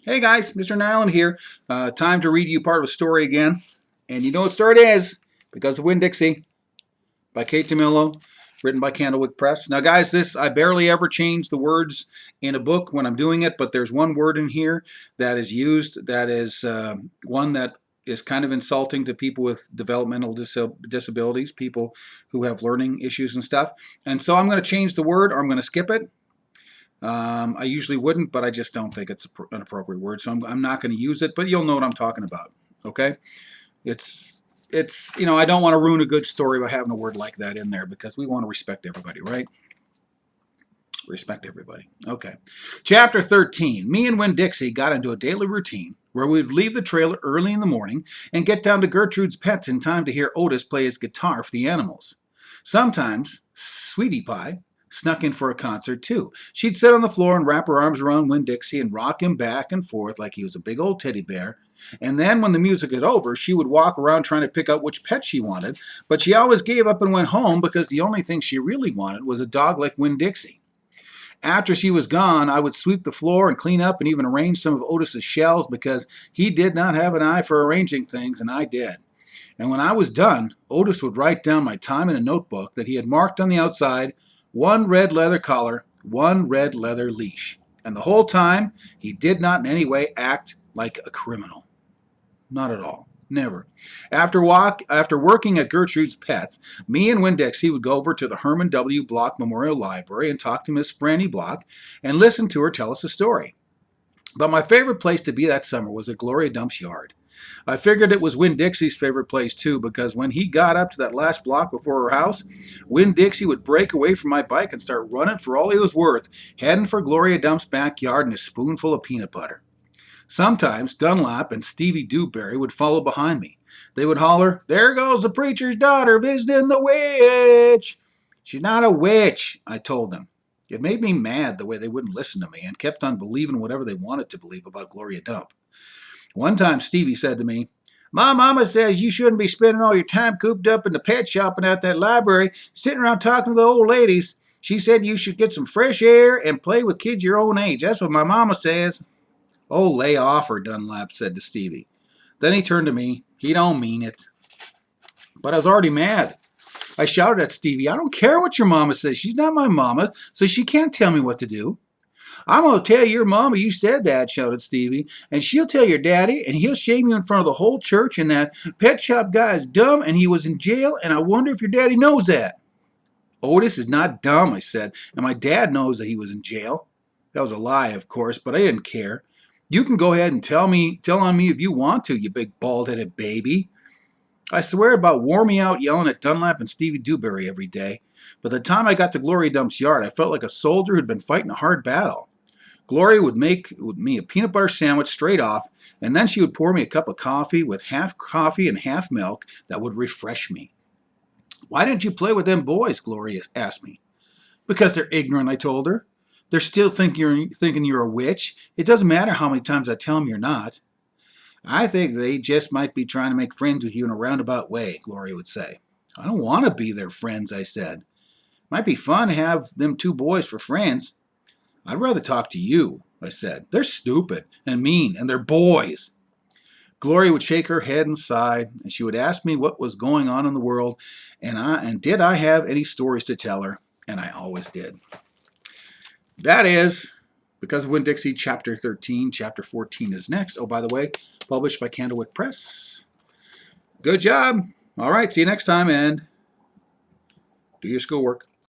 Hey guys, Mr. Nyland here. Time to read you part of a story again. And you know what story it is? Because of Winn-Dixie by Kate DeMillo, written by Candlewick Press. Now guys, this I barely ever change the words in a book when I'm doing it, but there's one word in here that is used that is one that is kind of insulting to people with developmental disabilities, people who have learning issues and stuff. And so I'm going to change the word or I'm going to skip it. I usually wouldn't, but I just don't think it's an appropriate word, so I'm not going to use it. But you'll know what I'm talking about. Okay, it's I don't want to ruin a good story by having a word like that in there because we want to respect everybody, right? Respect everybody. Okay. Chapter 13. Me and Winn-Dixie got into a daily routine where we would leave the trailer early in the morning and get down to Gertrude's Pets in time to hear Otis play his guitar for the animals. Sometimes, Sweetie Pie snuck in for a concert too. She'd sit on the floor and wrap her arms around Winn-Dixie and rock him back and forth like he was a big old teddy bear. And then when the music got over, she would walk around trying to pick out which pet she wanted, but she always gave up and went home because the only thing she really wanted was a dog like Winn-Dixie. After she was gone, I would sweep the floor and clean up and even arrange some of Otis's shells because he did not have an eye for arranging things, and I did. And when I was done, Otis would write down my time in a notebook that he had marked on the outside, 1 red leather collar, 1 red leather leash. And the whole time, he did not in any way act like a criminal. Not at all. Never. After working at Gertrude's Pets, me and Winn-Dixie would go over to the Herman W. Block Memorial Library and talk to Miss Franny Block and listen to her tell us a story. But my favorite place to be that summer was at Gloria Dump's yard. I figured it was Winn-Dixie's favorite place too because when he got up to that last block before her house, Winn-Dixie would break away from my bike and start running for all he was worth, heading for Gloria Dump's backyard and a spoonful of peanut butter. Sometimes Dunlap and Stevie Dewberry would follow behind me. They would holler, "There goes the preacher's daughter visiting the witch." "She's not a witch," I told them. It made me mad the way they wouldn't listen to me and kept on believing whatever they wanted to believe about Gloria Dump. One time Stevie said to me, "My mama says you shouldn't be spending all your time cooped up in the pet shop and at that library, sitting around talking to the old ladies. She said you should get some fresh air and play with kids your own age. That's what my mama says." "Oh, lay off her," Dunlap said to Stevie. Then he turned to me. "He don't mean it." But I was already mad. I shouted at Stevie, "I don't care what your mama says. She's not my mama, so she can't tell me what to do." "I'm going to tell your mama you said that," shouted Stevie, "and she'll tell your daddy, and he'll shame you in front of the whole church, and that pet shop guy is dumb, and he was in jail, and I wonder if your daddy knows that." "Otis is not dumb," I said, "and my dad knows that he was in jail." That was a lie, of course, but I didn't care. "You can go ahead and tell on me if you want to, you big bald-headed baby." I swear about wore me out yelling at Dunlap and Stevie Dewberry every day. By the time I got to Gloria Dump's yard, I felt like a soldier who'd been fighting a hard battle. Gloria would make me a peanut butter sandwich straight off, and then she would pour me a cup of coffee with half coffee and half milk that would refresh me. "Why didn't you play with them boys?" Gloria asked me. "Because they're ignorant," I told her. "They're still thinking you're a witch. It doesn't matter how many times I tell them you're not." "I think they just might be trying to make friends with you in a roundabout way," Gloria would say. "I don't want to be their friends," I said. "Might be fun to have them 2 boys for friends." "I'd rather talk to you," I said. "They're stupid and mean, and they're boys." Gloria would shake her head and sigh, and she would ask me what was going on in the world, and did I have any stories to tell her, and I always did. That is Because of Winn-Dixie, Chapter 13. Chapter 14 is next. Oh, by the way, published by Candlewick Press. Good job. All right, see you next time, and do your schoolwork.